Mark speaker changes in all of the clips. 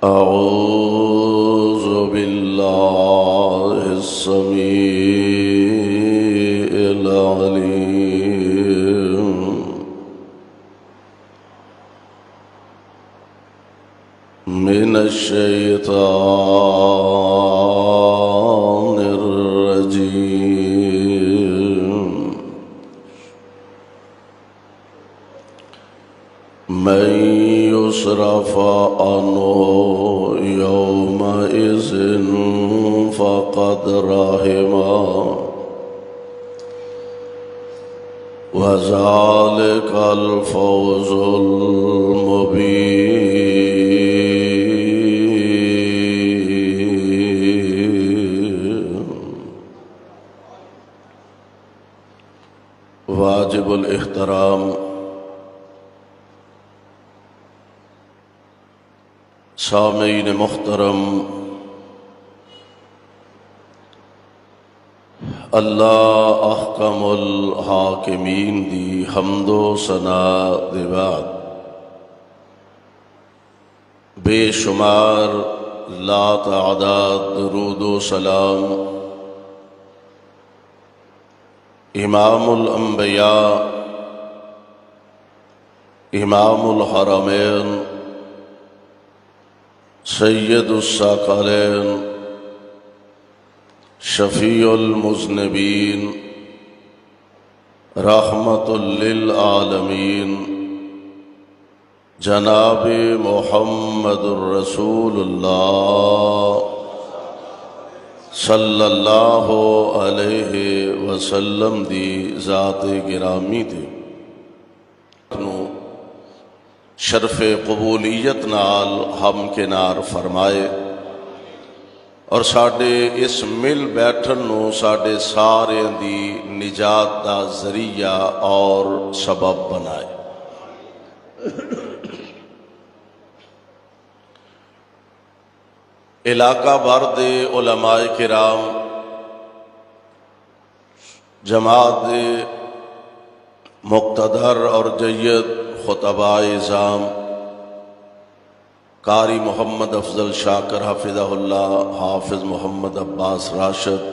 Speaker 1: أعوذ بالله السميع العليم من الشيطان الرجيم. من يصرف عنه يومئذ فقد رحمه وذلك الفوز المبين. واجب الاحترام سامعین محترم، اللہ احکم الحاکمین دی حمد و ثنا دے بعد بے شمار لا تعداد درود و سلام امام الانبیاء امام الحرمین سید الثقلین شفیع المذنبین رحمت للعالمین جناب محمد الرسول اللہ صلی اللہ علیہ وسلم دی ذات گرامی دی شرف قبولیت نال ہم کنار فرمائے اور ساڈے اس مل بیٹھن نو ساڈے سارے دی نجات دا ذریعہ اور سبب بنائے۔ علاقہ بھر دے علماء کرام، جماعت دے مقتدر اور جید خطباء اعظام، قاری محمد افضل شاکر حفظہ اللہ، حافظ محمد عباس راشد،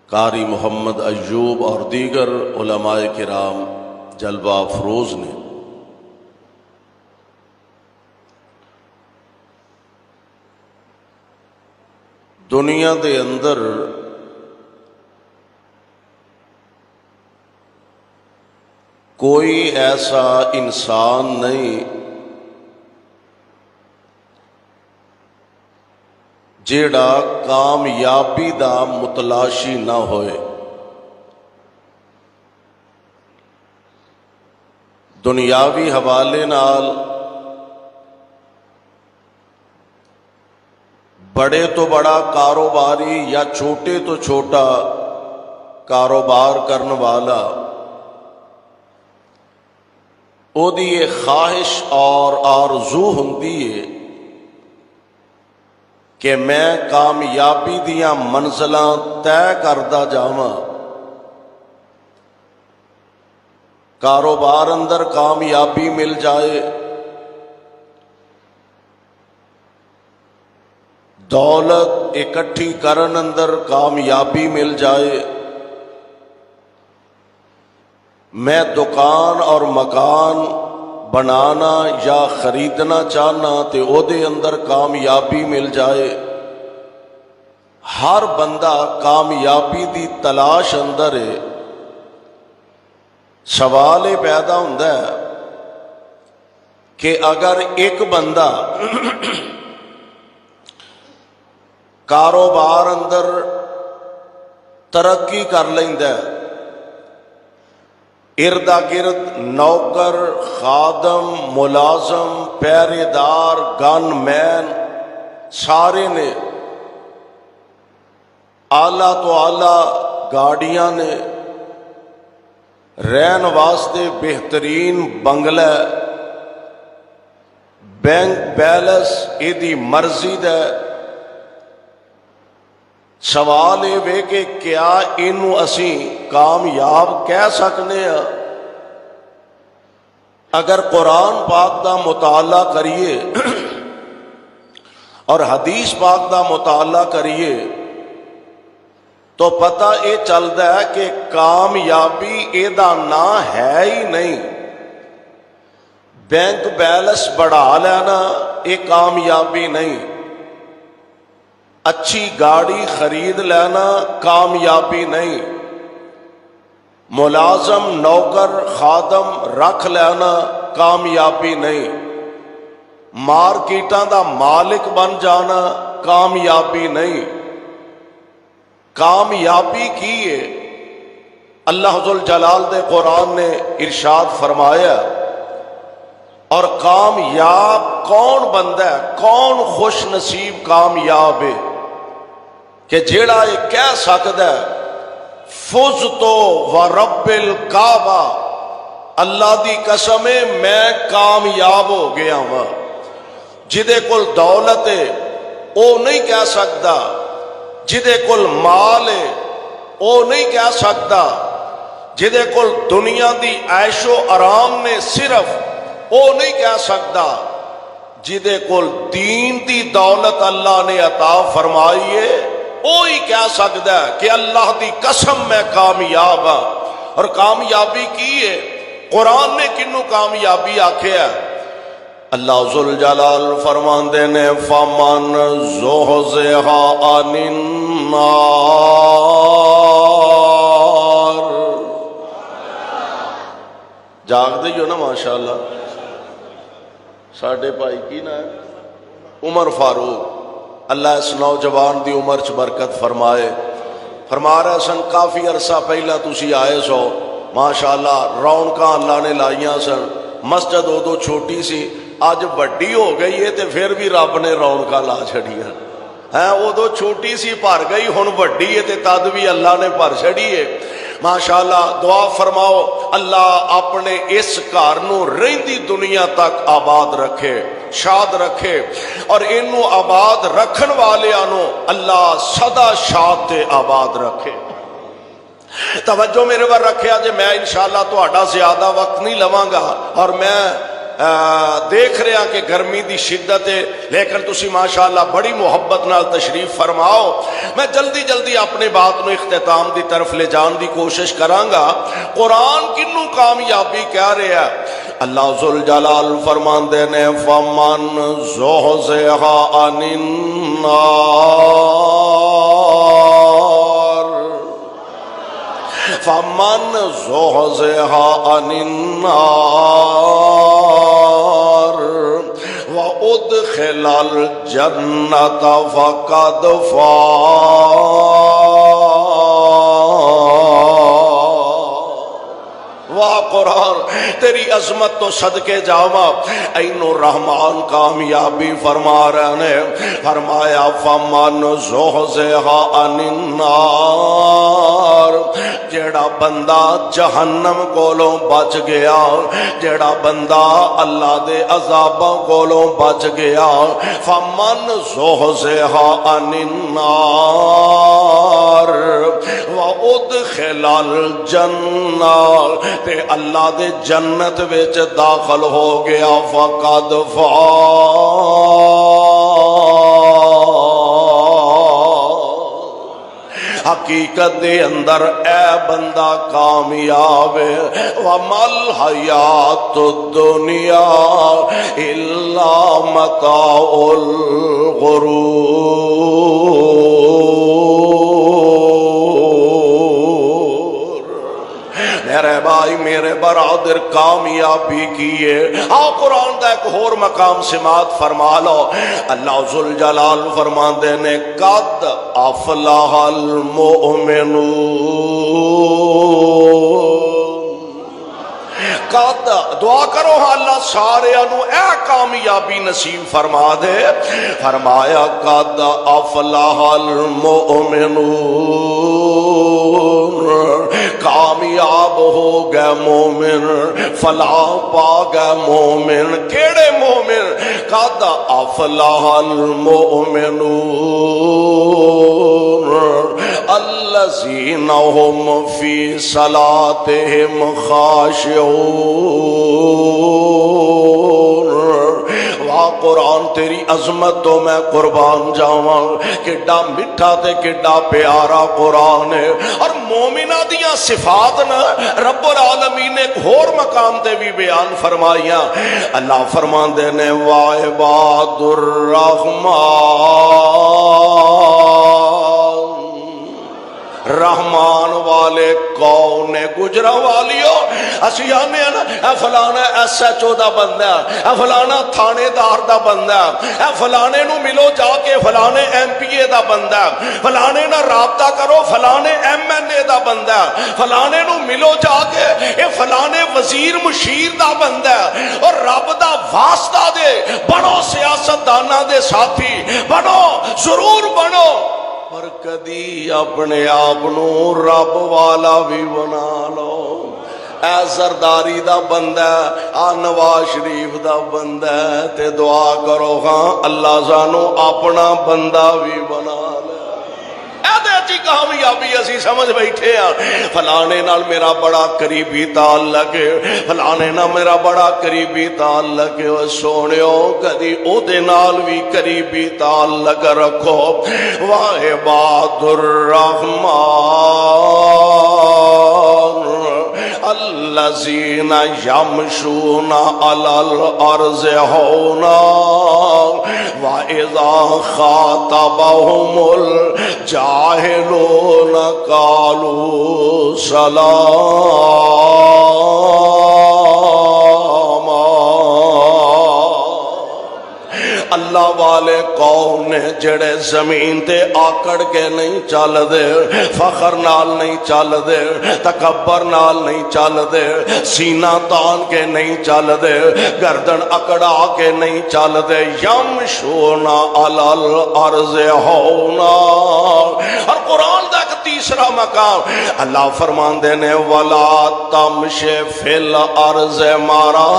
Speaker 1: قاری محمد ایوب اور دیگر علماء کرام جلوہ افروز نے دنیا دے اندر کوئی ایسا انسان نہیں جیڑا کامیابی دا متلاشی نہ ہوئے۔ دنیاوی حوالے نال بڑے تو بڑا کاروباری یا چھوٹے تو چھوٹا کاروبار کرنے والا او دی ایک خواہش اور آرزو ہوندی ہے کہ میں کامیابی دیاں منزلاں طے کردا جاواں، کاروبار اندر کامیابی مل جائے، دولت اکٹھی کرن اندر کامیابی مل جائے، میں دکان اور مکان بنانا یا خریدنا چاہنا تے او دے اندر کامیابی مل جائے۔ ہر بندہ کامیابی دی تلاش اندر ہے۔ سوال یہ پیدا ہوندا ہے کہ اگر ایک بندہ کاروبار اندر ترقی کر لیندا ہے، ارد گرد نوکر، خادم، ملازم، پہرے دار، گن مین سارے نے، اعلیٰ تو اعلیٰ گاڑیاں نے، رہن واسطے بہترین بنگلہ، بینک بیلنس ایدی مرضی دے۔ سوال یہ وے کہ کیا اینو اسی کامیاب کہہ سکنے ہیں؟ اگر قرآن پاک دا مطالعہ کریے اور حدیث پاک دا مطالعہ کریے تو پتہ یہ چلتا ہے کہ کامیابی یہ نام ہے ہی نہیں۔ بینک بیلنس بڑھا لینا یہ کامیابی نہیں، اچھی گاڑی خرید لینا کامیابی نہیں، ملازم نوکر خادم رکھ لینا کامیابی نہیں، مارکیٹاں دا مالک بن جانا کامیابی نہیں۔ کامیابی کی ہے اللہ ذوالجلال دے قرآن نے ارشاد فرمایا، اور کامیاب کون بندہ ہے، کون خوش نصیب کامیاب ہے کہ جیڑا یہ کہہ سکتا ہے فزت ورب الکعبہ، اللہ دی قسم ہے میں کامیاب ہو گیا ہوں۔ جدے کول دولت ہے وہ نہیں کہہ سکتا، جدے کول مال ہے وہ نہیں کہہ سکتا، جدے کول دنیا دی عیش و آرام نے صرف وہ نہیں کہہ سکتا، جدے کول دین دی دولت اللہ نے عطا فرمائی ہے وہی کہہ سکتا ہے کہ اللہ دی قسم میں کامیاب ہاں۔ اور کامیابی کی ہے، قرآن نے کنوں کامیابی آکھیا ہے؟ اللہ ذوالجلال فرماندے نے فمن زحزح عن النار، جاگ دے جو نا ماشاءاللہ ساڑھے پائی کی نا ہے عمر فاروق، اللہ اس نوجوان دی عمر چ برکت فرمائے۔ فرما رہے سن کافی عرصہ پہلا تسی آئے سو، ماشاءاللہ رونقاں اللہ نے لائیاں سن، مسجد ادو چھوٹی سی اج بڑی ہو گئی ہے تے پھر بھی رب نے رونقاں لا چھڑیاں ہیں، ادو چھوٹی سی بھر گئی ہن بڑی ہے تے تد بھی اللہ نے بھر چھڑی ہے۔ ماشاءاللہ دعا فرماؤ اللہ اپنے اس گھر نو رہندی دنیا تک آباد رکھے، شاد رکھے، اور انو آباد رکھن والےانو اللہ سدا شاد تے آباد رکھے۔ توجہ میرے پر رکھے آج میں انشاءاللہ تو آڈا زیادہ وقت نہیں لواں گا، اور میں دیکھ رہا کہ گرمی دی شدت ہے، لیکن تسی ماشاءاللہ بڑی محبت نال تشریف فرماؤ۔ میں جلدی جلدی اپنے بات نو اختتام دی طرف لے جان دی کوشش کرانگا۔ قرآن کنوں کامیابی کہہ رہا ہے؟ اللہ ذوالجلال فرماندے نے فمن زحزح عن النار، فمن زحزح عن النار وادخل الجنة فقد فاز۔ واہ قرآن تیری عظمت تو صدقے جاواں، عین الرحمن کامیابی فرما رہے نے، فرمایا فمن زحزح عن النار، جیڑا بندہ جہنم کولوں بچ گیا، جیڑا بندہ اللہ دے عذاباں کولوں بچ گیا، فمن زحزح عن النار وادخل الجنہ، تے اللہ دے جنت وچ داخل ہو گیا، فقد فاز۔ حقیقت دے اندر اے بندہ کامیاب ہے۔ وَمَا الْحَيَاةُ الدُّنْيَا إِلَّا مَتَاعُ الْغُرُورِ۔ میرے بھائی میرے برادر کامیابی کیے۔ آؤ قرآن دا ایک اور مقام سماعت فرما لو۔ اللہ ذوالجلال فرماندے نے قد افلح المؤمنون، قد دعا کرو اللہ سارے انو اے کامیابی نصیب فرما دے۔ فرمایا قد افلح المؤمنون، کامیاب ہو گئے مومن، فلاح پا گئے مومن۔ کیڑے مومن؟ قد افلح المؤمنون الذین هم فی صلاتهم خاشعون۔ واہ قرآن تیری عظمت تو میں قربان جاواں، کڈا میٹھا تے کڈا پیارا قرآن ہے۔ اور مومنہ دیاں صفات نا رب العالمین نے ایک اور مقام تے بھی بیان فرمائیاں۔ اللہ فرماندے نے وعباد الرحمن، رحمان والے کون نے؟ گجرا والیو اسی آنے نا اے فلانا ایس ایچ او دا بندہ، اے فلانا تھانے دار دا بندہ، اے فلانے نو ملو جا کے فلانے ایم پی اے دا بندہ، فلانے نا رابطہ کرو فلانے ایم این اے دا بندہ، فلانے نو ملو جا کے اے فلانے وزیر مشیر دا بندہ۔ اور رب دا واسطہ دے بڑو، سیاست دانا دے ساتھی بنو، ضرور بنو، پر کدی اپنے آپ نو رب والا بھی بنا لو۔ اے زرداری دا بندہ، آ نواز شریف دا بندہ، تے دعا کرو ہاں اللہ سانو اپنا بندہ بھی بنا لے۔ ایسی کامیابی اسی سمجھ بیٹھے ہیں فلانے نال میرا بڑا قریبی تعلق ہے، فلانے نال میرا بڑا قریبی تعلق ہے۔ سونیو کدی او دے نال بھی قریبی تعلق رکھو۔ وعباد الرحمن الذین یمشون علی الارض ہونا وَإِذَا خَاطَبَهُمُ الْجَاهِلُونَ قَالُوا سَلَامًا۔ اللہ والے کون نے جڑے زمین تے آکڑ کے نہیں چل دے، فخر نال نہیں چل دے، تکبر نال نہیں چل دے، سینہ تان کے نہیں چل دے، گردن اکڑا کے نہیں چل دے۔ یمشون علی الارض ہونا۔ اور قرآن دا ایک تیسرا مقام اللہ فرماندے نے ولا تمش فی الارض مرحا۔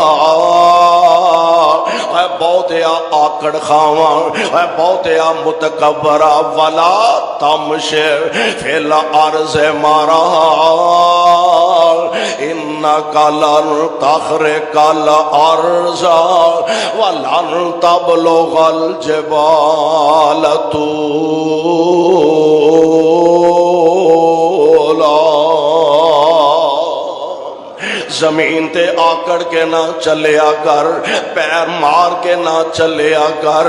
Speaker 1: اے بہتیا آکڑ خاواں، اے بہتیا متکبرہ، ولا تمش فی الارض مرحا انک لن تخرق الارض ولن تبلغ الجبال طولا۔ زمین تے آکڑ کے نہ چلیا کر، پیر مار کے نہ چلیا کر،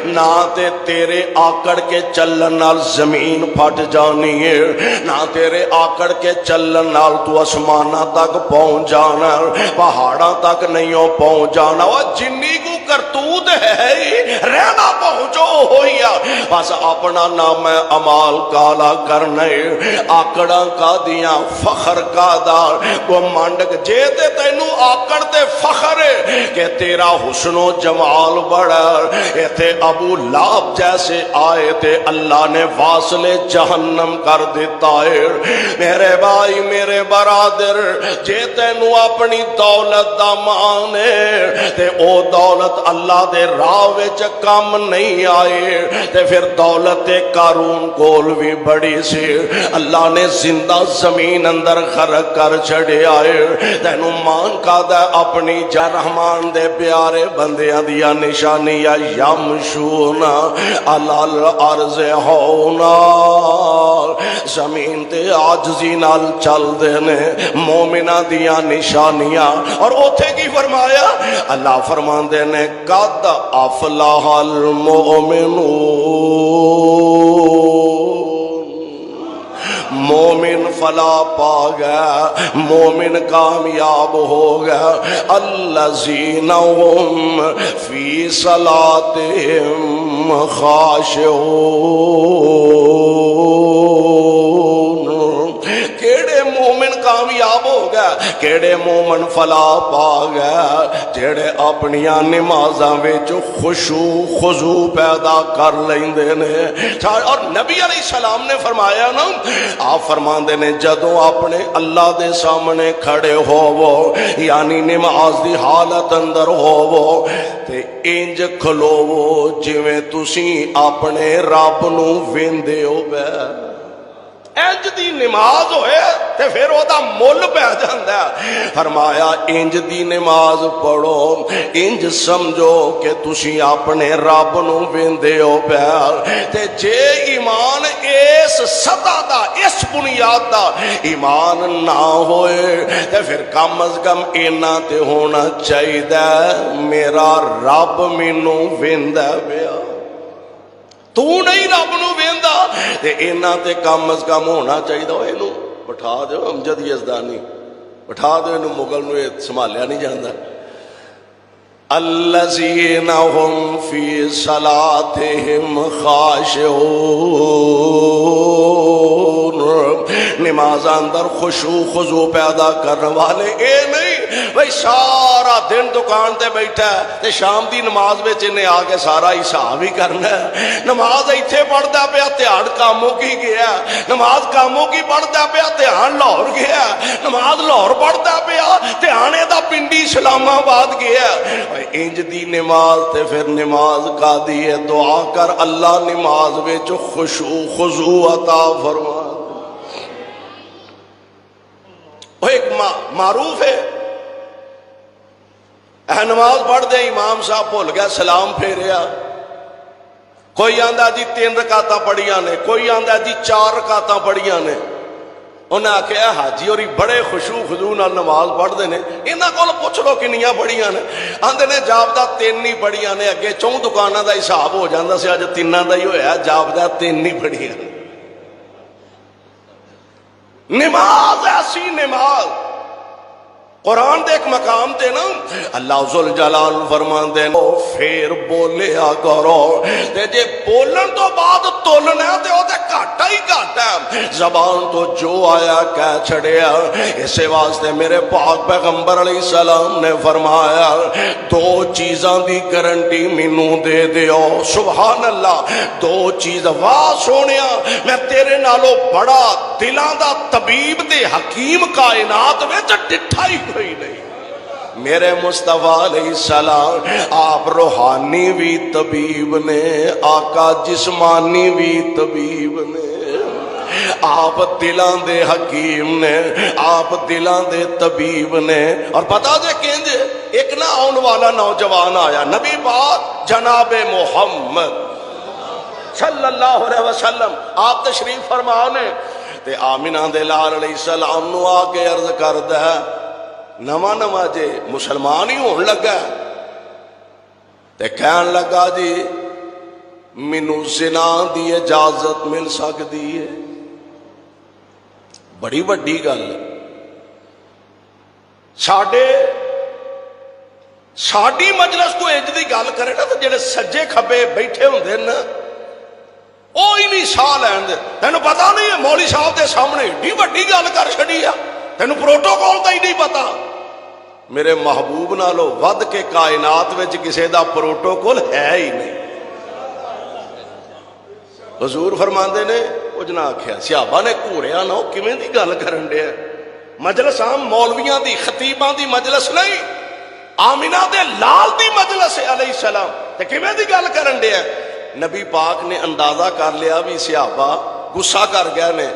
Speaker 1: نہ تے تیرے آکڑ کے چلن نال زمین پھٹ جانی ہے، نہ تیرے آکڑ کے چلن نال تو آسمانہ تک پہنچ جانا، پہاڑاں تک نہیں پہنچ جانا۔ وہ جنی کو کرتوت ہے رہنا پہنچو ہویا، بس اپنا نام عمال کالا کرنے، آکڑاں کا دیا فخر کا دار وہ مانڈک جے تے تینو آکڑ تے فخر ہے کہ تیرا حسن و جمال بڑا۔ ایتھے ابو لہب جیسے آئے تھے، اللہ نے واصل جہنم کر دیتا ہے۔ میرے بھائی میرے برادر، جے تینو اپنی دولت دا مانے تے او دولت اللہ دے راہ وچ کم نہیں آئے تے پھر دولت قارون کول بھی بڑی سی، اللہ نے زندہ زمین اندر غرق کر چھڑے آئے۔ تینو مان کا دے اپنی جا رحمان دے پیارے بندیاں دیا نشانیاں یمشون علی الارض ہونا، زمین تے عاجزی نال چل دینے مومنہ دیا نشانیاں۔ اور اوتھے کی فرمایا اللہ فرمان دینے قد افلح المؤمنون، مومن فلا پا گیا، مومن کامیاب ہو گیا۔ الذین هم فی صلاتهم خاشعون۔ کیڑے مومن کامیاب ہو گیا، کیڑے مومن فلا پا گیا، جڑے اپنیاں نمازاں وچ خشوع خضوع پیدا کر لیندے نے۔ اور نبی علیہ السلام نے فرمایا نا، آپ فرماندے نے جدوں اپنے اللہ دے سامنے کھڑے ہوو، یعنی نماز دی حالت اندر ہوو تے انج کھلوو جویں تسی اپنے رب نو ویندے ہو۔ انج دی نماز ہوئے تے پھر او دا مول پہ جاندا ہے۔ فرمایا انج دی نماز پڑھو انج سمجھو کہ تسی اپنے رب نو ویندے ہو پیا، تے جے ایمان اس سطح دا اس بنیاد دا ایمان نہ ہوئے تے پھر کم از کم اینا تے ہونا چاہیے میرا رب مینوں ویندا پیا، تو نہیں رب نو ویندا تے اینا تے کم از کم ہونا چاہیے۔ اینو بٹھا دیو امجد یزدانی، بٹھا دیو اینو، مغل نو یہ سنبھالیا نہیں جاندا۔ الذین هم فی صلاتہم خاشعون، نماز اندر خشوع خضوع پیدا کرنے والے اے نہیں بھئی سارا دن دکان تے بیٹھا ہے تے شام دی نماز وچ انہیں آگے سارا حساب ہی کرنا ہے۔ نماز ایتھے پڑھدا پیا دھیان کاموں کی گیا، نماز کاموں کی پڑھدا پیا دھیان لاہور گیا، نماز لاہور پڑھدا پیا دھیان دا پنڈی اسلام آباد گیا۔ انج دی نماز تے پھر نماز کا دیئے دعا کر اللہ نماز وچ خشوع خضوع عطا فرما۔ وہ ایک معروف ہے، نماز پڑھ دے امام صاحب بھول گیا سلام پھیریا، کوئی آندا جی 3 رکعتاں پڑھیاں نے، کوئی آندا جی 4 رکعتاں پڑھیاں نے۔ انہیں آخیا حاجی اور بڑے خشوع خضوع نال نماز پڑھتے ہیں، انہاں کول پوچھ لو کنیاں پڑھیاں نے، آندے نے جاپدہ 3 ہی پڑھیاں نے، اگے 4 دکاناں دا حساب ہو جاندا سی، اج 3 دا ہی ہویا، جاپدہ 3 ہی پڑھیاں نے۔ نماز ایسی نماز، قرآن دے ایک مقام تے نا اللہ ذوالجلال فرماندے ہیں پھر بولیا کرو، تے جے بولن تو بعد تولنا ہے تے او تے گھاٹا ہی گھاٹا ہے، زبان تو جو آیا کہہ چھڑیا۔ اسے واسطے میرے پاک پیغمبر علیہ السلام نے فرمایا 2 چیزاں دی گارنٹی مینوں دے دیو، سبحان اللہ، 2 چیز، واہ سونیا میں تیرے نالوں بڑا دلاں دا طبیب تے حکیم کائنات وچ ڈٹھا ہی کوئی نہیں۔ میرے مصطفیٰ علیہ السلام آپ روحانی بھی طبیب نے، آقا جسمانی بھی طبیب نے، آپ دلان دے حکیم نے، آپ دلان دے طبیب نے۔ اور پتا دے کینج ایک نہ آن والا نوجوان آیا، نبی پاک جناب محمد صلی اللہ علیہ وسلم آپ تشریف فرمانے تے آمینہ دے لال علیہ السلام نو آکے عرض کردہ ہے نواں نواں جے مسلمان ہی ہون لگا تے کہن لگا جی مینوں زنا دی اجازت مل سکدی ہے۔ بڑی وڈی گل، ساڈی مجلس کو انج دی گل کرے نا تے جڑے سجے کھبے بیٹھے ہوندے نا او ہی نہیں ساہ لین دے۔ تینوں پتا نہیں ہے مولوی صاحب دے سامنے ایڈی وڈی گل کر چھڑی ہے، تینوں پروٹوکول دا ہی نہیں پتا۔ میرے محبوب نالو ود کے کائنات وچ کسے دا پروٹوکول ہے ہی نہیں۔ حضور فرماندے نے کچھ نہ آکھیا، صحابہ نے گھوریا نہ کیویں دی گل کرن ڈیا، مجلس عام مولویاں دی خطیباں دی مجلس نہیں، آمینہ دے لال دی مجلس ہے علیہ السلام، تے کیویں دی گل کرن ڈیا۔ نبی پاک نے اندازہ کر لیا بھی صحابہ غصہ کر گیا نے،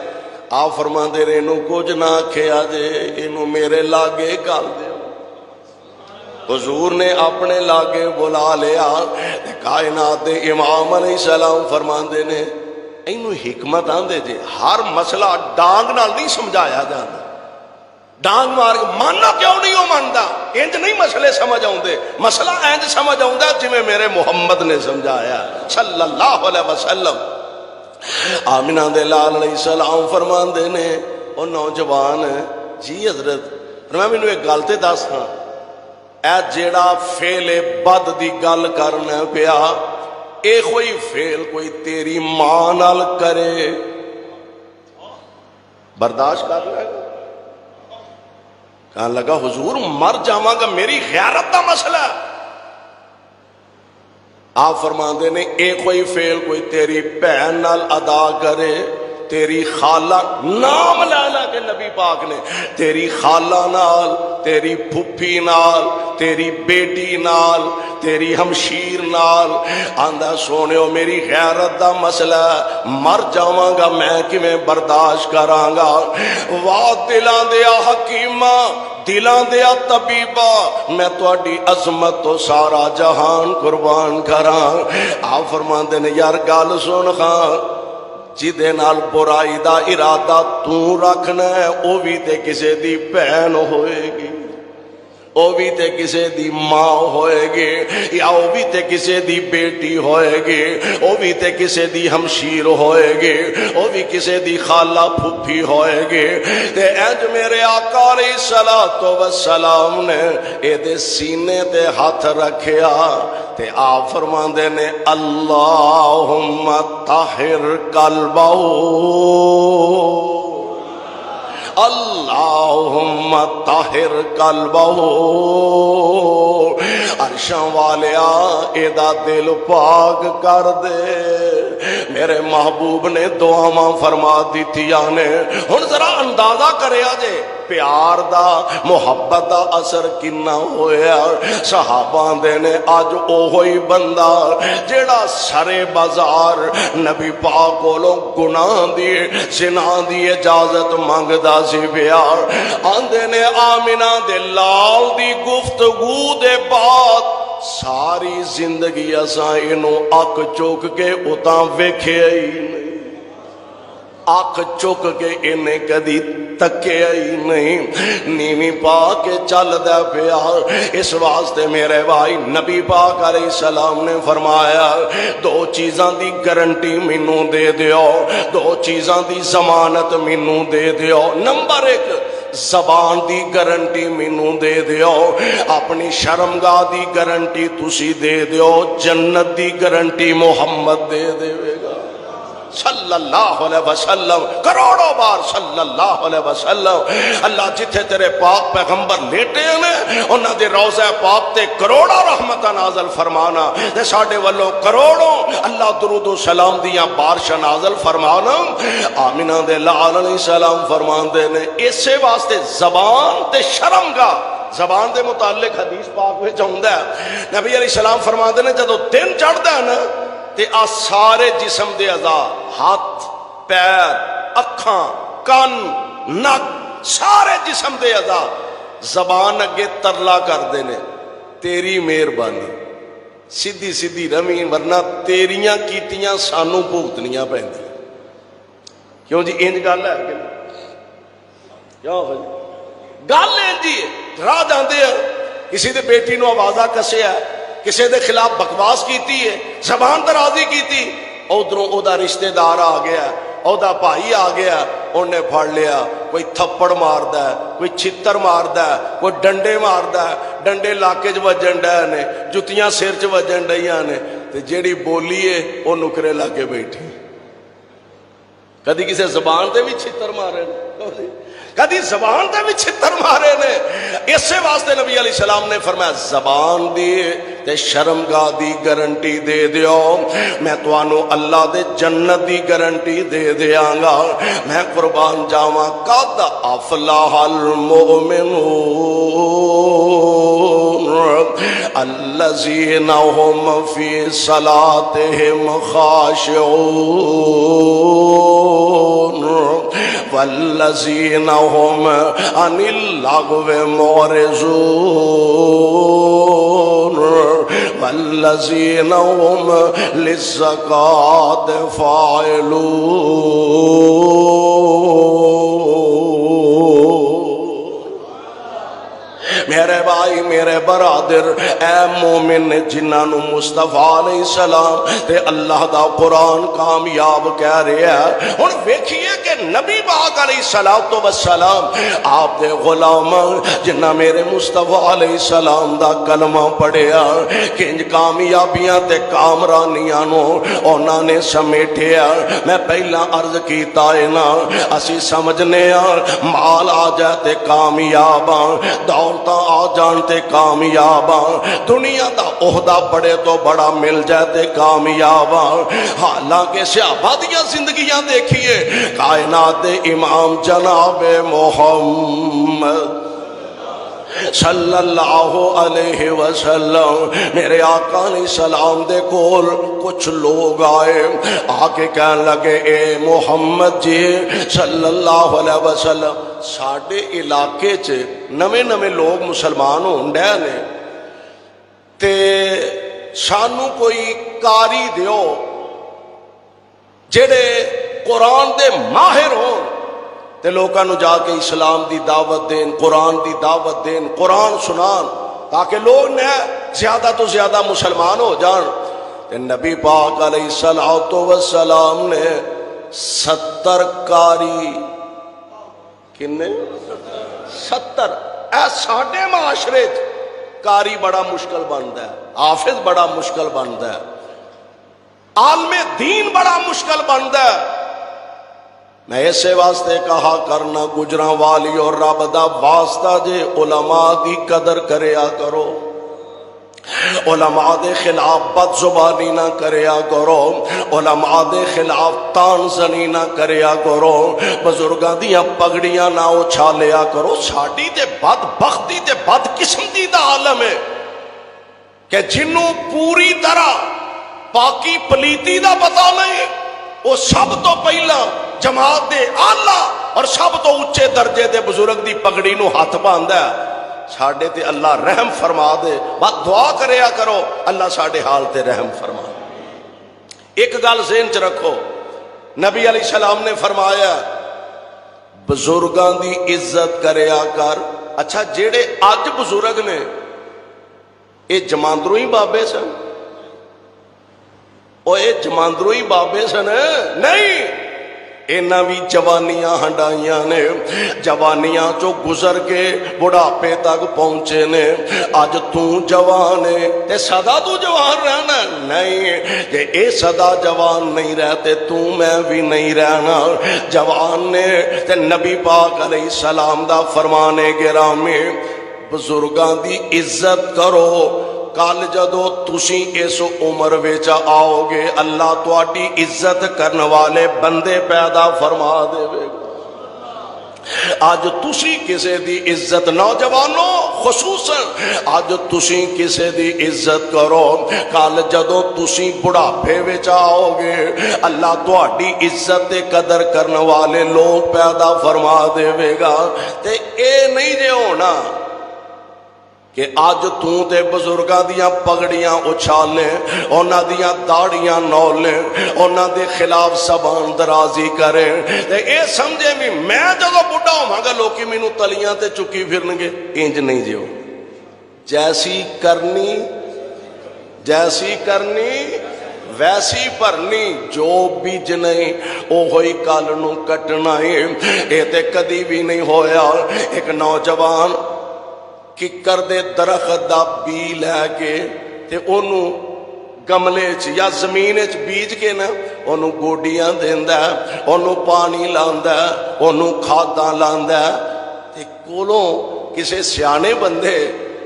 Speaker 1: آپ فرماندے نے انہوں کچھ نہ آکھیا جے، انہوں میرے لاگے گل دیو۔ حضور نے اپنے لاگے بلا لیا، کائنات دے امام علیہ السلام فرماندے نے اینو حکمت آندے جے ہر مسئلہ ڈانگ نال نہیں سمجھایا جاتا، ڈانگ مار ماننا کیوں نہیں ہو مانتا، انج نہیں مسئلے سمجھ آؤندے، مسئلہ انج سمجھ آؤندا جویں میرے محمد نے سمجھایا صلی اللہ علیہ وسلم۔ آمینہ دے لال علیہ السلام فرماندے نے او نوجوان جی حضرت فرمایا مینوں ایک گل تے دس ہاں، اے جیڑا فعل بد دی گل کرنا پیا اے کوئی فعل کوئی تیری ماں نال کرے برداشت کر لے گا؟ کہنے لگا حضور مر جاواں گا، میری غیرت دا مسئلہ ہے۔ آپ فرماندے نے اے کوئی فعل کوئی تیری بہن نال ادا کرے، تیری خالہ نام لانا کہ نبی پاک نے تیری خالہ نال، تیری پھپھی نال، تیری بیٹی نال، تیری ہمشیر نال آندا سونیو میری غیرت دا مسئلہ مر جاواں گا میں کیویں برداشت کراں گا واہ دلاں دیا حکیمہ دلاں دیا طبیبہ میں تواڈی عظمت تو سارا جہان قربان کراں آپ فرماندے نے یار گل سن خاں جدے نال برائی دا ارادہ تو رکھنا ہے او بھی تے کسے دی بہن ہوئے گی او بھی تے کسے دی ماں ہوئے گی یا او بھی تے کسے دی بیٹی ہوئے گی او بھی تے کسے دی ہمشیر ہوئے گی او بھی کسے دی خالہ پھپھی ہوئے گی تے انج میرے آقا علیہ الصلوۃ والسلام نے اے دے سینے تے ہاتھ رکھیا تے آپ فرماندے نے اللہم طہر قلبہ اللہم طہر قلبہ عرشاں والیا ایدہ دل پاک کر دے میرے محبوب نے دعاواں فرما دیتیاں نے ہن ذرا اندازہ کرے آجے پیار دا محبت دا اثر کنا ہویا صحابہ دے نے آج اوہی بندہ جیڑا سرے بازار نبی پاک کولوں گناہ دیے زنا دی اجازت مانگدا سی پیار آندے نے آمنہ دے لال دی گفتگو دے بعد ساری زندگی اساں انہوں اک چوک کے اتاں ویکھے ہی نہیں آنکھ چک کے انہیں کدی تکے ہی نہیں نیویں پا کے چل دے پیا اس واسطے میرے بھائی نبی پاک علیہ السلام نے فرمایا دو چیزاں دی گارنٹی مینوں دے دیو دو چیزاں دی ضمانت مینوں دے دیو نمبر 1 زبان دی گارنٹی مینوں دے دیو اپنی شرمگاہ دی گارنٹی تسی دے دیو جنت دی گارنٹی محمد دے دے گا صلی اللہ علیہ وسلم کروڑوں بار صلی اللہ علیہ وسلم اللہ جتھے تیرے پاک پیغمبر لیٹے ہیں انہاں دے روضہ پاک تے کروڑا رحمتہ نازل فرمانا تے ساڑھے والوں کروڑوں اللہ درود و سلام دیاں بارشہ نازل فرمانا آمینہ دے لال علیہ السلام فرمان دے نے اسے واسطے زبان تے شرمگاہ زبان دے متعلق حدیث پاک میں چاہندہ ہے نبی علیہ السلام فرمان دے نے جدو دن چڑھتا ہے نا تے آ سارے جسم دے اعضاء ہاتھ پیر اکھاں کان نک سارے جسم دے اعضاء زبان اگے ترلا کر دینے تیری مہربانی سیدھی سیدھی رمی ورنہ تیریاں کیتیاں سانو بھگتنیاں پیندی کیوں جی انج گل ہے کیوں گل انج جی راہ جاندے ہیں کسی دے بیٹی نو آوازہ کسے ہے کسی دے خلاف بکواس کیتی ہے زبان درازی کیتی ادھروں او دا رشتہ دار آ گیا او دا بھائی آ گیا انہیں پھڑ لیا کوئی تھپڑ ماردا ہے کوئی چھتر ماردا ہے کوئی ڈنڈے ماردا ہے ڈنڈے لاکے چ وجن ڈے نے جتیاں سر چ وجن ڈیاں نے تے جیڑی بولی ہے او نکرے لا کے بیٹھی کدی کسی زبان تے بھی چھتر مارے کدی زبان تے بھی چھتر مارے نے اسے واسطے نبی علیہ السلام نے فرمایا زبان دی تے شرمگاہ دی گارنٹی دے دیو میں توانو اللہ دے جنت دی گارنٹی دے دیاں گا میں قربان جاواں قد افلح المؤمنون الذین هم فی صلاتهم خاشعون والذین هم عن اللغو معرضون والذین هم للزکاة فاعلون میرے بھائی میرے برادر اے مومن جنہاں مصطفیٰ علیہ السلام تے اللہ دا قرآن کامیاب کہہ رہے ہیں ہن ویکھیے کہ نبی پاک علیہ السلام آپ دے غلام جنہاں میرے مصطفیٰ علیہ السلام دا کلمہ پڑھیا کنج کامیابیاں تے کامرانیاں نو انہاں نے سمیٹیا میں پہلا عرض کیتا ہے نا اسی سمجھنے مال آ جائے تے کامیاباں دولتاں آ جانتے کامیاباں دنیا دا عہدہ بڑے تو بڑا مل جاتے کامیاباں حالانکہ صحابہ دیاں زندگیاں دیکھیے کائنات امام جناب محمد صلی اللہ علیہ وسلم میرے آقا علیہ السلام دے کول کچھ لوگ آئے، آ کے کہنے لگے اے محمد جی صلی اللہ علیہ وسلم ساڈے علاقے چ نویں نویں لوگ مسلمان ہون ڈے نے تے سانو کوئی کاری دیو جڑے قرآن دے ماہر ہون تے لوکاں نو جا کے اسلام دی دعوت دین، قرآن دی دعوت دین، قرآن سنان تاکہ لوگ نے زیادہ تو زیادہ مسلمان ہو جان۔ تے نبی پاک علیہ السلام نے 70 کاری کنے 70 اے ساڈے معاشرے کاری بڑا مشکل بنتا ہے، حافظ بڑا مشکل بنتا ہے، عالم دین بڑا مشکل بنتا ہے۔ میں اسے واسطے کہا کرنا گجراں والی اور رب دا واسطہ جے علماء دی قدر کریا کرو، علماء دے خلاف بد زبانی نہ کریا کرو، علماء دے خلاف تان زنی نہ کریا کرو، بزرگاں دیاں پگڑیاں نہ اچھالیا کرو۔ ساڈی تے بدبختی تے بد قسمتی دا عالم ہے کہ جنوں پوری طرح پاکی پلیتی دا پتہ نہیں، وہ سب تو پہلا جماعت دے آلہ اور سب تو اچھے درجے دے بزرگ دی پگڑی نو ہاتھ باندھا ہے۔ ساڈے تے اللہ رحم فرما دے، بس دعا کریا کرو اللہ ساڈے حال تے رحم فرما دے۔ ایک گل ذہن چ رکھو، نبی علیہ السلام نے فرمایا بزرگاں دی عزت کریا کر۔ اچھا جیڑے اج بزرگ نے یہ جماندروں ہی بابے سن؟ اے جماندروں ہی بابے سن؟ نہیں، اینا بھی جوانیاں ہنڈائیاں نے، جوانیاں چو گزر کے بڑھاپے تک پہنچے نے۔ آج تو جوان ہے تے سدا تو جوان رہنا نہیں، کہ اے سدا جوان نہیں رہتے تو میں بھی نہیں رہنا۔ جوان نے تے نبی پاک علیہ السلام دا فرمانے گرامی بزرگاں دی عزت کرو۔ کل جدو تسی اس عمر وچ آؤ گے اللہ تواڈی عزت کرنے والے بندے پیدا فرما دے گا۔ آج تسی کسے دی عزت، نوجوانوں خصوصاً آج تسی کسے دی عزت کرو، کل جدو تسی بڑھاپے وچ آؤ گے اللہ تواڈی عزت تے قدر کرنے والے لوگ پیدا فرما دے گا۔ تے اے نہیں جے ہونا کہ آج تو تے بزرگاں دیاں پگڑیاں اچھالیں، انہاں دیاں داڑیاں نولیں، انہاں دے خلاف زبان درازی کریں تے اے سمجھے بھی میں جدو بڑھا ہوں گا لوکی مینوں تلیاں تے چکی پھرن گے۔ انج نہیں جیو، جیسی کرنی ویسی بھرنی، جو بیج نہیں او ہوئی کل نو کٹنا ہے۔ اے تے کدی بھی نہیں ہویا ایک نوجوان ککر دے درخت دا بی لے کے تے اونوں گملے چ یا زمین چ بیج کے نا اونوں گوڈیاں دیندا ہے، اونوں پانی لاندا ہے، اونوں کھاداں لاندا ہے۔ تے کولوں کسے سیانے بندے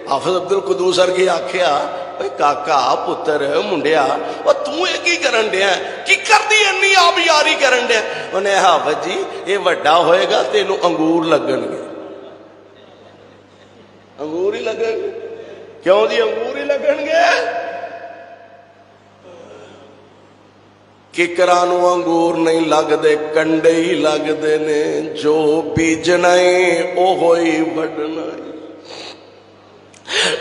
Speaker 1: حافظ عبد القدوس ورگے آکھیا اوے کاکا پتر منڈیا او تو اے کی کرن ڈیا کی کردی انی آبیاری کرن ڈیا؟ اونے حافظ جی اے وڈا ہوئے گا تینوں انگور لگن گے۔ انگور ہی لگن گے؟ کیوں جی انگور ہی لگن گے؟ ککرانو انگور نہیں لگ دے کنڈے ہی لگ دے نے، جو بیجنا او ہوئی وڈنا،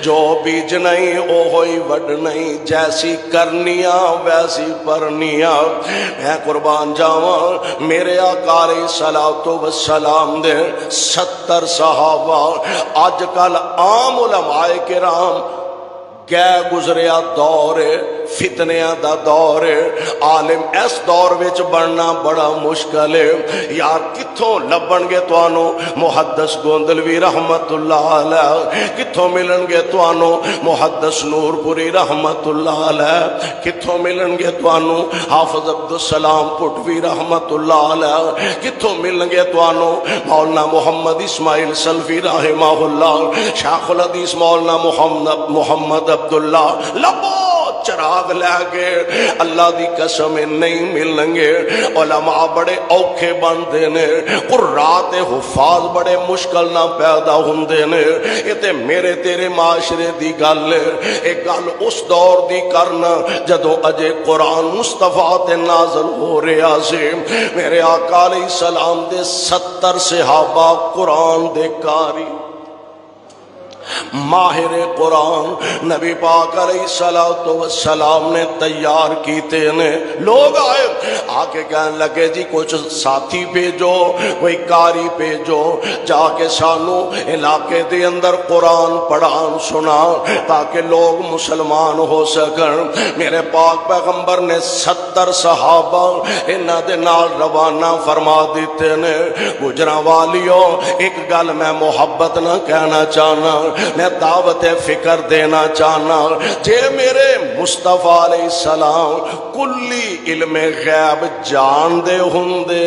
Speaker 1: جو بیج نہیں او ہوئی وڈ نہیں، جیسی کرنیاں ویسی پرنیاں۔ میں قربان جاواں میرے آقا علیہ الصلوۃ والسلام دے 70 صحابہ، آج کل عام علماء کرام گئے گزریا دور فتنیاں دا دور، عالم اس دور وچ بننا بڑا مشکل ہے۔ یار کتھوں لبن گے توانو محدث گوندلوی رحمت اللہ علیہ، کتھوں ملن گے توانو محدث نور پوری رحمت اللہ علیہ، کتھوں ملن گے توانو حافظ عبدالسلام پٹوی رحمت اللہ علیہ، کتھوں ملن گے توانو مولانا محمد اسماعیل سلفی رحمہ اللہ، شیخ الحدیث مولانا محمد عبداللہ۔ لبو چراغ لے گئے اللہ دی قسم نہیں ملن گے علماء بڑے اوکھے بندے نے قرات حفاظ بڑے مشکل نہ پیدا ہوندے نے یہ تے میرے تیرے معاشرے دی گل ایک گل اس دور دی کرنا جدو اجے قرآن مصطفیٰ تے نازل ہو رہا سے میرے آقا علیہ السلام دے 70 صحابہ قرآن دے کاری ماہر قرآن نبی پاک علیہ السلام نے تیار کیتے نے لوگ آئے آکے کہنے لگے جی کچھ ساتھی بھیجو کوئی کاری بھیجو جا کے سانو علاقے دے اندر قرآن پڑھان سنا تاکہ لوگ مسلمان ہو سکن میرے پاک پیغمبر نے 70 صحابہ انہاں دے نال روانہ فرما دیتے نے گجرا والیوں ایک گل میں محبت نہ کہنا چاہنا میں دعوت فکر دینا چاہنا جے میرے مصطفیٰ علیہ السلام کلی علم غیب جان دے ہوندے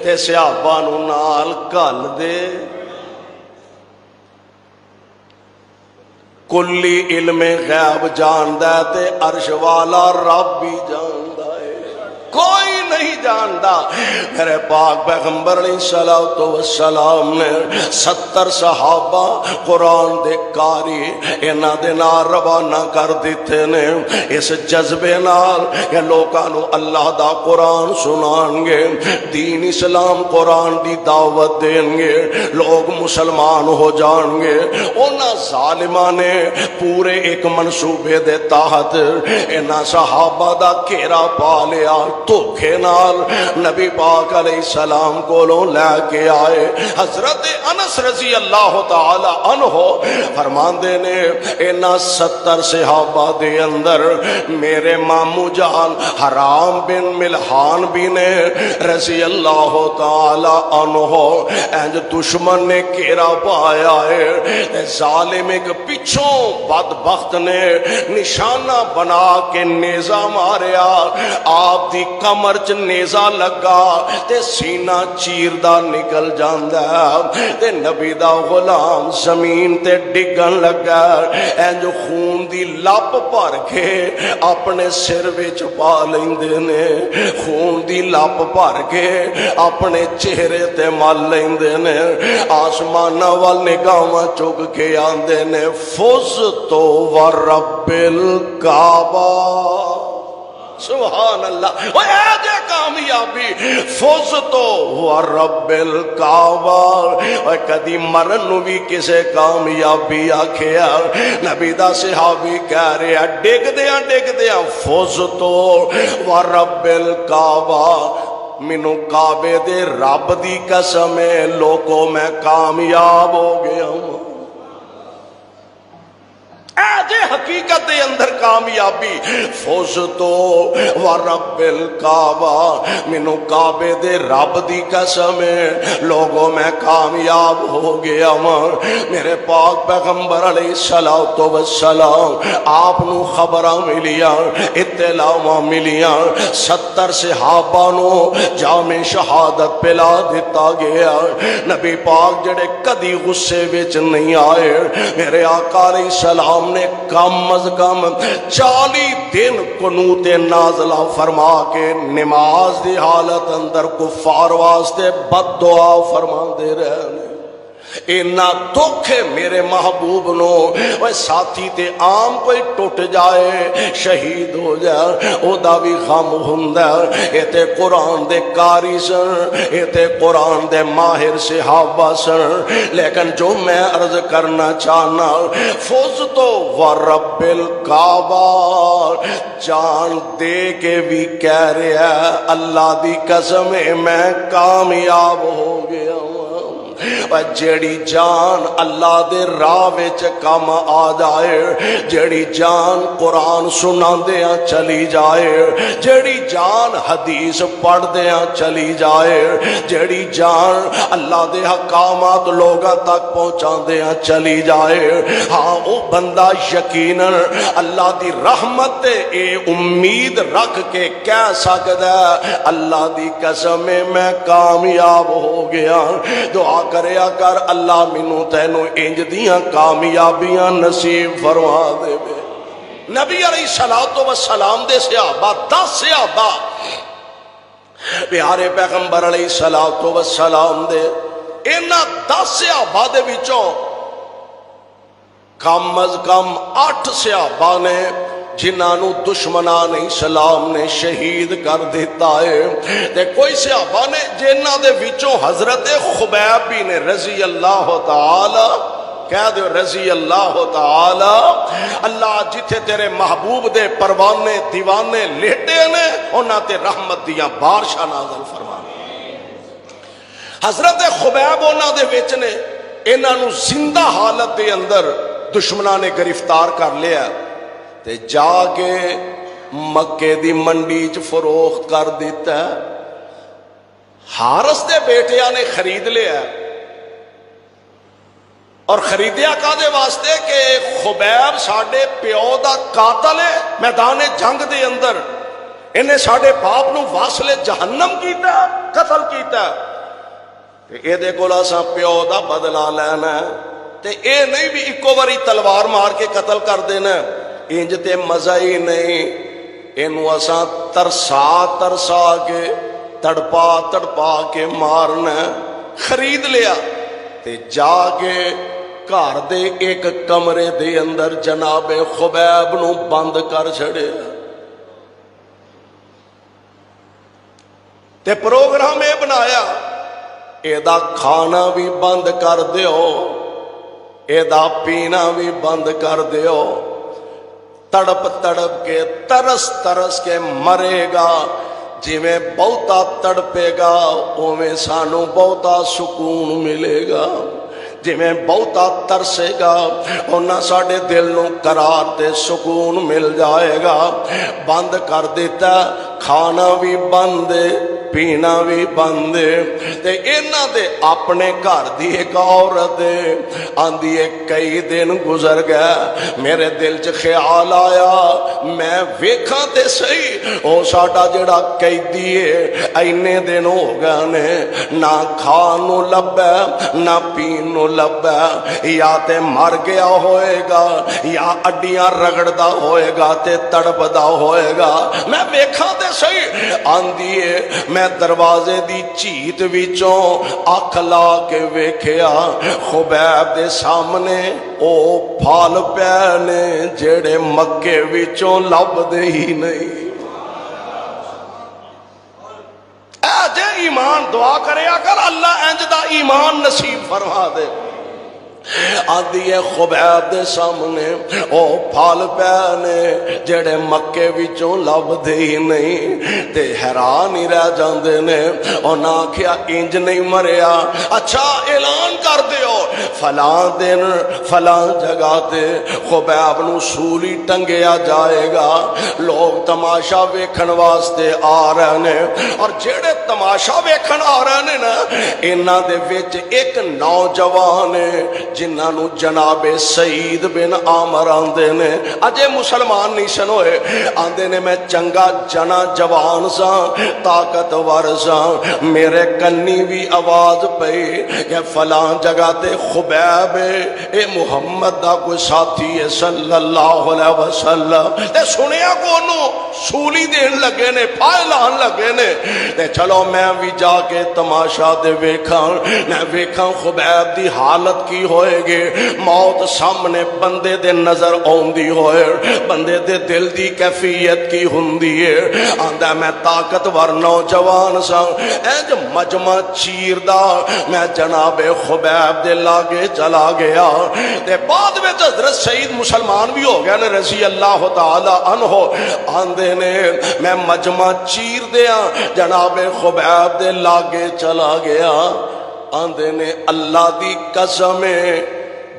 Speaker 1: تے صحابہ نو نال کل دے کلی علم غیب جان دے تے عرش والا رب بھی جان دے کوئی نہیں جاندا میرے پاک پیغمبر علیہ السلام نے 70 صحابہ قرآن دے کاری انہاں دے نال روانہ کر دیتے نے اس جذبے نال کہ لوکاں نو اللہ دا قرآن سنان گے دین اسلام قرآن دی دعوت دیں گے لوگ مسلمان ہو جان گے انہاں ظالماں نے پورے ایک منصوبے دے تحت انہاں صحابہ دا گھیرا پا لیا دھوکھے نال نبی پاک علیہ السلام کو لے کے آئے حضرت انس رضی اللہ تعالی عنہ فرماندے نے انہاں 70 صحابہ دے اندر میرے مامو جان حرام بن ملحان بھی نے رضی اللہ تعالی عنہ انج دشمن نے گھیرا پایا ہے ظالم ایک پچھوں بدبخت نے نشانہ بنا کے نیزہ ماریا آپ دی کمر چ نیزہ لگا تے سینہ چیر دا نکل جاندا تے نبی دا غلام زمین تے ڈگن لگا انج خون دی لپ بھر کے اپنے سر وچ پا لیندے نے خون دی لپ بھر کے اپنے چہرے تے مل لیندے نے آسمان وال نگاہاں چک کے آندے نے فز تو ورب الکعبہ سبحان اللہ وہ اے جے کامیابی فوز تو ہوا رب الکعبہ اور کدی مرن نو بھی کسے کامیابی آکھیا نبی دا صحابی کہہ رہے ڈگ دیاں فوز تو ہوا رب الکعبہ منو کعبے دے رب دی قسم لوگوں میں کامیاب ہو گیا ہوں جے حقیقت دے اندر کامیابی فوز تو ورب الکعبہ منو کعبے دے رب دی قسم لوگوں میں کامیاب ہو گیا ہوں میرے پاک پیغمبر علیہ السلام آپ نو خبراں ملیاں اطلاعاں ملیاں 70 صحابہ نو جام شہادت پلا دیتا گیا نبی پاک جڑے کدی غصے وچ نہیں آئے میرے آقا علیہ السلام نے کم از کم 40 دن قنوت نازلہ فرما کے نماز دی حالت اندر کفار واسطے بد دعا فرما دے رہے اینا دکھ میرے محبوب نو وہ ساتھی تے عام کوئی ٹوٹ جائے شہید ہو جائے او دا بھی غم ہوندا اے تے قرآن دے کاری سن اے تے قرآن دے ماہر صحابہ سن لیکن جو میں عرض کرنا چاہنا فوز تو ورب الکعبہ جان دے کے بھی کہہ رہا ہے اللہ دی قسم میں کامیاب ہو گیا ہوں جیڑی جان اللہ دے راہ وچ کم آ جائے جیڑی جان قرآن سنا دیاں چلی جائے جیڑی جان حدیث پڑھ دیاں چلی جائے جیڑی جان اللہ دے حکامات لوگاں تک پہنچا دیاں چلی جائے ہاں او بندہ یقیناً اللہ دی رحمت اے امید رکھ کے کہہ سکدا ہے اللہ دی قسم میں کامیاب ہو گیا دعا کریا کر اللہ منو تینو انج دیاں کامیابیاں نصیب فرما دے نبی علیہ الصلوۃ والسلام دے صحابہ 10 صحابہ پیارے پیغمبر علیہ الصلوۃ والسلام دے انہاں 10 صحابہ دے وچوں کم از کم 8 صحابہ نے جنہاں نو دشمنان اسلام نے شہید کر دیتا ہے تے کوئی صحابہ نے جنہاں دے وچوں حضرت خبیب بھی نے رضی اللہ تعالی کہہ دو رضی اللہ تعالی اللہ جتھے تیرے محبوب دے پروانے دیوانے لیٹے نے انہاں تے رحمت دیاں بارشاں نازل فرما حضرت خبیب انہاں دے وچ نے انہاں نو زندہ حالت دے اندر دشمناں نے گرفتار کر لیا تے جا کے مکے دی منڈی چ فروخت کر دیتا ہے حارث دے بیٹیاں نے خرید لیا اور خریدیا کادے واسطے کہ خبیب ساڈے پیو دا قاتل ہے میدان جنگ دے اندر انہیں ساڈے باپ نو واصل جہنم کیتا قتل کیتا اے دے کول اساں پیو دا بدلہ لینا تے اے نہیں بھی اکو واری تلوار مار کے قتل کر دینا انج تے مزہ ہی نہیں اینو اساں ترسا ترسا کے تڑپا تڑپا کے مارنا خرید لیا تے جا کے گھر دے ایک کمرے دے اندر جناب خبیب نو بند کر چھڑیا تے پروگرام اے بنایا اے دا کھانا بھی بند کر دیو اے دا پینا بھی بند کر دیو تڑپ تڑپ کے ترس ترس کے مرے گا جویں بہتا تڑپے گا اویں سانو بہتا سکون ملے گا جویں بہتا ترسے گا اونا ساڑے دل نو قرار تے سکون مل جائے گا بند کر دیتا کھانا بھی بند پینا بھی بند تے اینا دے اپنے گھر دی ایک عورت آندھی ہے کئی دن گزر گیا میرے دل چ خیال آیا میں ویکھاں تے صحیح او ساڈا جڑا قیدی ہے اینے دن ہو گئے نے نہ کھان نو لبا نہ پین نو لبا یا تے مر گیا ہوئے گا یا اڈیاں رگڑدا ہوئے گا تے تڑپدا ہوئے گا میں ویکھاں تے صحیح آندھی ہے میں دروازے دی چیت وچوں اکھ لا کے ویکھیا خبیب دے سامنے او پھال پے نے جڑے مکے وچوں لبدے ہی نہیں اے جے ایمان دعا کرے اگر اللہ انج دا ایمان نصیب فرما دے آدھی ہے خبیب دے سامنے او پھال پینے جڑے مکے وچوں لب دے ہی نہیں تے حیران ہی رہ جاندے نے او نہ کیا انج نہیں مریا اچھا اعلان کر دیو فلاں دن فلاں جگہ تے خبیب نو سولی ٹنگیا جائے گا لوگ تماشا ویکھن واسطے آ رہے نے اور جڑے تماشا ویکھن آ رہے نے نا انہاں دے وچ ایک نوجوان جنہاں نو جناب سعید بن عامر آندے نے اجے مسلمان نہیں سن ہوئے آندے نے میں چنگا جنا جوان سا طاقتور سا میرے کنی بھی آواز پئی کہ فلاں جگہ تے خبیب اے محمد دا کوئی ساتھی ہے صلی اللہ علیہ وسلم تے سنیا کونوں سولی دین لگے نے پائے لان لگے نے تے چلو میں بھی جا کے تماشا دے ویکھاں میں ویکھاں خبیب دی حالت کی ہوئے گے موت سامنے بندے دے نظر آندی ہوئے بندے دے دل دی کیفیت کی ہوندی ہے آندا میں طاقتور نوجوان سا انج مجمع چیر دا میں جناب خبیب دے لاگے چلا گیا تے بعد میں حضرت سعید مسلمان بھی ہو گیا نے رضی اللہ تعالی عنہ آندے نے میں مجمع چیر دیا جناب خبیب دے لاگے چلا گیا آندے نے اللہ دی قسم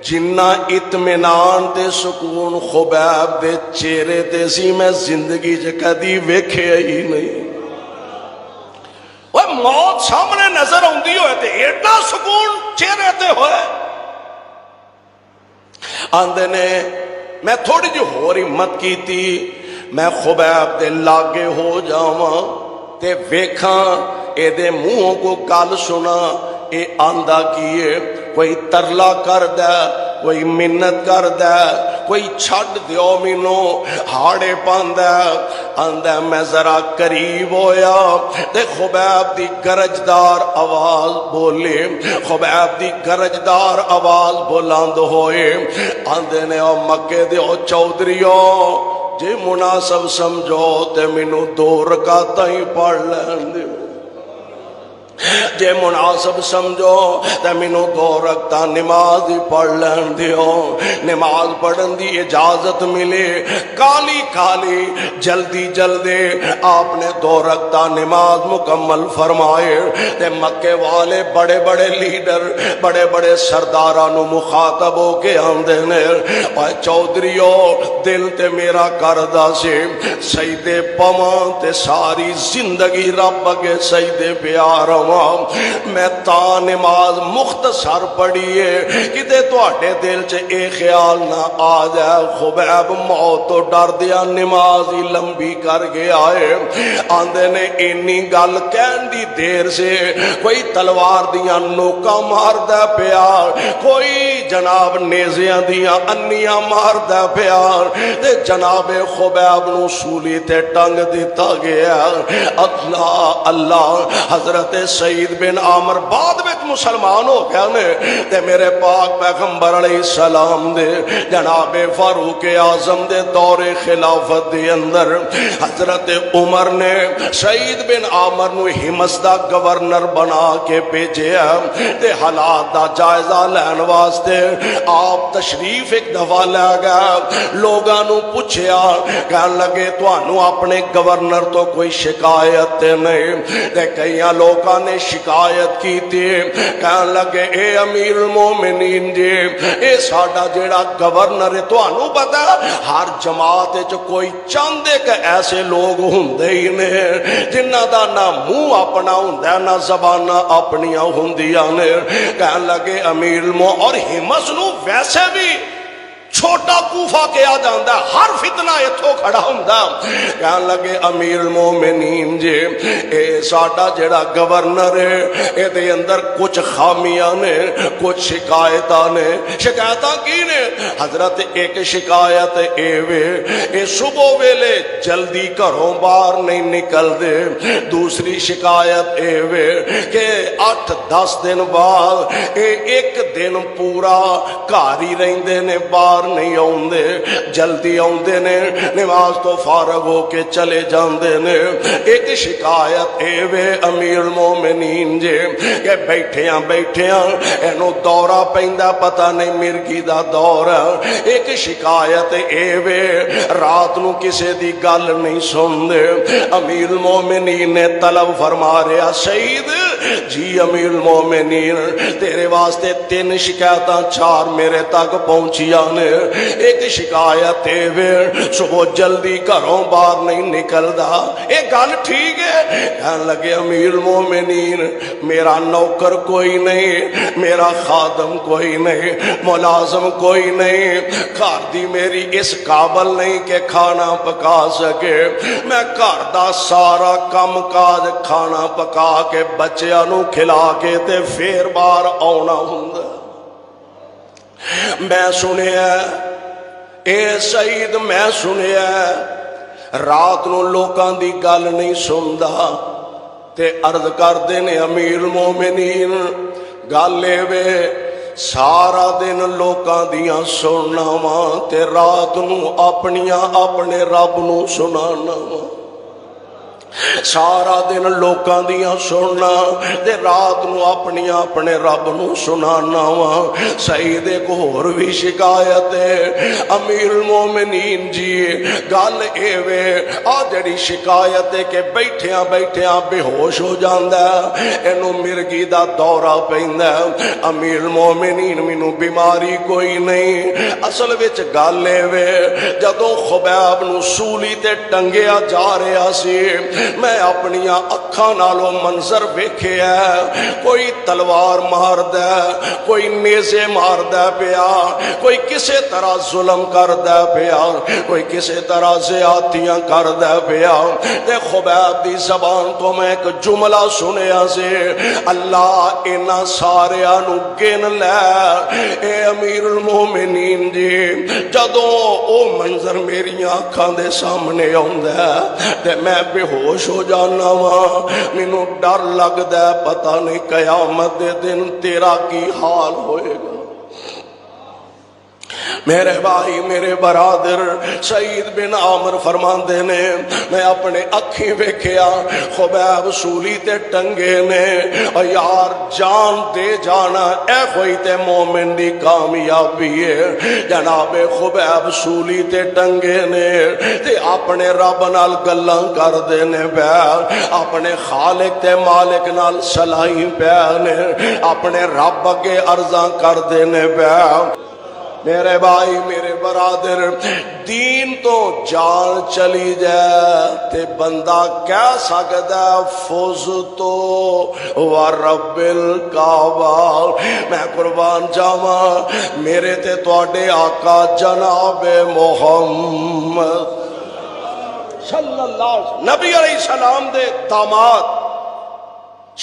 Speaker 1: جنہ اطمینان تے سکون خبیب دے چہرے تے سی میں زندگی چ کدی ویکھے ہی نہیں وہ موت سامنے نظر آندی ہوئے تے ایڈا سکون چہرے تے ہوئے آندے نے میں تھوڑی جی ہور ہمت کیتی میں خبیب دے لاگے ہو جاواں تے ویکھاں اے دے منہوں کو گل سنا اے آندہ کیے کوئی ترلا کر دے کوئی منت کر دے کوئی چھڈ دیو مینو ہاڑے پاندا آندا میں ذرا قریب ہویا تے خبیب دی گرجدار آواز بولے خبیب دی گرجدار آواز بلند ہوئے آندے نے او مکے دے او چودھریو جے مناسب سمجھو تے مینوں 2 رکعتاں ہی پڑھ لین دیو جے مناسب سمجھو تے مینوں 2 رکعتاں نماز ہی پڑھ لین دیو نماز پڑھن دی اجازت ملے کالی کالی جلدی جلدی آپ نے 2 رکعتاں نماز مکمل فرمائے تے مکے والے بڑے بڑے لیڈر بڑے بڑے سرداراں نو مخاطب ہو کے آندے نے اے چودھریو دل تے میرا کردا سی سجدے پواں تے ساری زندگی رب اگے سجدے پیار میں تا نماز مختصر پڑھیے کتے تواڈے دل چ اے خیال نہ آ جائے خبیب موت تو ڈر دیا نماز ہی لمبی کر گیا ہے آندے نے اینی گل کہن دی دیر سے کوئی تلوار دیاں نوکاں ماردا پیا کوئی جناب نیزیاں دیاں انیاں ماردا پیا تے جناب خبیب نو سولی تے ٹنگ دیتا گیا اللہ اللہ حضرت سعید بن عامر بعد میں مسلمان ہو گیا نے تے میرے پاک پیغمبر علیہ السلام دے جناب فاروق اعظم دے دور خلافت دے اندر حضرت عمر نے سعید بن عامر نو ہمس دا گورنر بنا کے بھیجیا تے حالات دا جائزہ لین واسطے آپ تشریف ایک دفعہ لے گیا لوگاں نو پوچھیا کہن لگے تانوں اپنے گورنر تو کوئی شکایت نہیں تے کئیاں لوگاں نے شکایت کی تھی کہن لگے اے امیر المومنین جی اے ساڈا جیڑا گورنر ہے تانوں پتہ ہر جماعت وچ کوئی چند ایک ایسے لوگ ہوندے ہی نے جنہاں دا نہ منہ اپنا ہوندا نہ زباناں اپنیاں ہوندیاں نے کہن لگے امیر اور ہمس نو ویسے بھی چھوٹا کوفہ کیا جاندا ہر فتنہ اتھوں کھڑا ہوندا کہن لگے امیر المومنین جی اے ساڈا جڑا گورنر ہے اے دے اندر کچھ خامیاں نے کچھ شکایتاں نے شکایتاں کی نے حضرت ایک شکایت اے وے اے صبح ویلے جلدی گھروں باہر نہیں نکل دے دوسری شکایت اے وے کہ 8-10 دن بعد اے ایک دن پورا گھر ہی رہندے نے باہر نہیں آؤندے جلدی آؤندے نے نماز تو فارغ ہو کے چلے جاندے نے ایک شکایت اے وے امیر المومنین جے کہ بیٹھیاں اینو دورہ پیندا پتہ نہیں مرگی دا دورہ ایک شکایت اے وے رات نو کسے دی گل نہیں سن دے امیر المومنین نے طلب فرما رہا سعید جی امیر المومنین تیرے واسطے 3 شکایتاں 4 میرے تک پہنچیاں نے ایک شکایت اے وے صبح جلدی گھروں باہر نہیں نکلدا اے گل ٹھیک ہے کہن لگے امیر المومنین میرا نوکر کوئی نہیں میرا خادم کوئی نہیں ملازم کوئی نہیں گھر دی میری اس قابل نہیں کہ کھانا پکا سکے میں گھر دا سارا کم کاج کھانا پکا کے بچیاں نو کھلا کے تے پھر باہر آنا ہوندا میں سنیا اے سعید میں سنیا رات نو لوکاں دی گل نہیں سندا تے عرض کردے نے امیر المومنین گل اے وے سارا دن لوکاں دیاں سننا وا تے رات نو اپنیاں اپنے رب نو سنانا وا سارا دن لوکاں دیاں سننا تے رات نو اپنیاں اپنے رب نو سنانا وا سعید ایک ہور بھی شکایت ہے امیر المومنین جی گل اے وے آ جڑی شکایت ہے کہ بیٹھیاں بے ہوش ہو جاندا اینو مرگی دا دورہ پیندا امیر المومنین مینوں بیماری کوئی نہیں اصل وچ گل اے وے جدوں خبیب نو سولی تے ٹنگیا جا رہا سی میں اپنیاں اکھاں نالوں منظر ویکھیا کوئی تلوار ماردا کوئی نیزے ماردا پیا کوئی کسے طرح ظلم کردا پیا کوئی کسے طرح زیادتیاں کردا پیا تے خبیب دی زبان تو میں ایک جملہ سنیا سے اللہ انہاں ساریاں نو گن لے اے امیر المومنین جی جدوں او منظر میری آنکھاں دے سامنے آوندا ہے تے میں بے ہوش ہو جانا وا مینوں ڈر لگدا ہے پتہ نہیں قیامت دے دن تیرا کی حال ہوئے گا میرے بھائی میرے برادر سعید بن عامر فرماندے نے میں اپنے اکھیں ویکھیا خبیب سولی تے ٹنگے نے اور یار جان دے جانا اے کوئی تے مومن دی کامیابی ہے جناب خبیب سولی تے ٹنگے نے تے اپنے رب نال گلاں کر دے نے پیا اپنے خالق تے مالک نال صلاحی پیا نے اپنے رب اگے عرضاں کر دے نے پیا میرے بھائی میرے برادر دین تو جان چلی جائے تے بندہ کہہ سکتا فوز تو ورب الکعبہ میں قربان جاواں میرے تے تواڈے آقا جناب محمد صلی اللہ علیہ وسلم نبی علیہ السلام دے داماد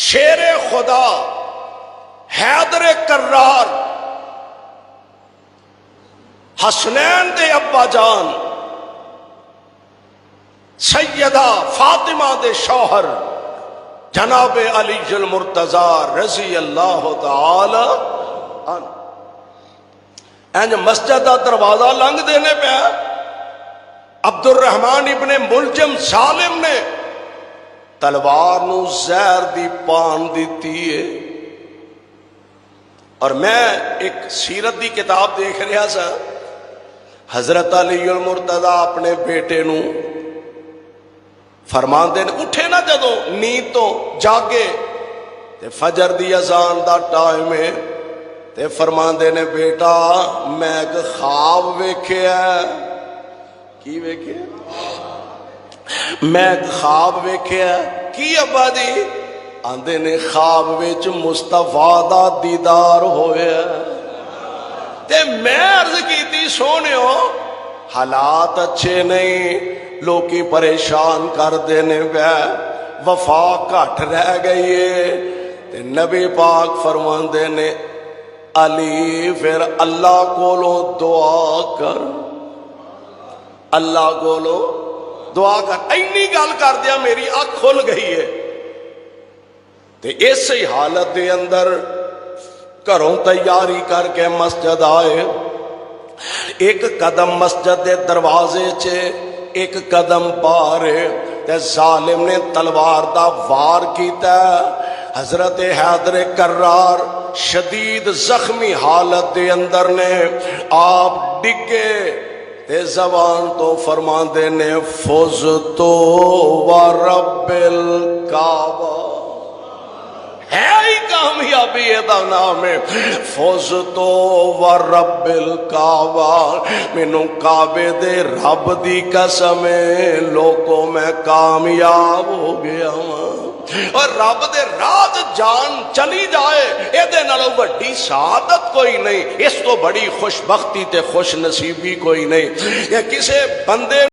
Speaker 1: شیر خدا حیدر کرار حسنین دے ابا جان سیدہ فاطمہ دے شوہر جناب علی المرتضی رضی اللہ تعالی عنہ انج مسجد دا دروازہ لنگ دینے پہ عبد الرحمن ابن ملجم ظالم نے تلوار نو زہر دی پان دیتی ہے اور میں ایک سیرت دی کتاب دیکھ رہا سا حضرت علی المرتضی اپنے بیٹے نو فرماندے نے اٹھے نا جدوں نیند تو جاگے تے فجر دی اذان دا ٹائم ہے تے فرماندے نے بیٹا میں ایک خواب ویکھیا کی ویکھیا میں ایک خواب ویکھیا کی ابا جی آندے نے خواب وچ مصطفیٰ دا دیدار ہویا تے میں عرض کیتی سونیو حالات اچھے نہیں لوکی پریشان کر دینے پہ وفا گھٹ رہ گئی ہے تے نبی پاک فرماندے نے علی پھر اللہ کولو دعا کر اللہ کولو دعا کر اینی گل کر دیا میری آنکھ کھل گئی ہے تے اسی حالت دے اندر گھروں تیاری کر کے مسجد آئے ایک قدم مسجد دے دروازے چے ایک قدم پارے تے ظالم نے تلوار دا وار کیتا حضرت حیدر کرار شدید زخمی حالت دے اندر نے آپ ڈگے تے زبان تو فرماندے نے فوز تو ورب الکعبہ ہے ہی کامیابی دا نام ہے فوز تو ورب الکعبہ مینوں کعبے دے رب دی قسم لوگوں میں کامیاب ہو گیا اور رب دے راز جان چلی جائے اے دے نالوں وڈی سعادت کوئی نہیں اس تو بڑی خوش بختی تے خوش نصیبی کوئی نہیں یا کسے بندے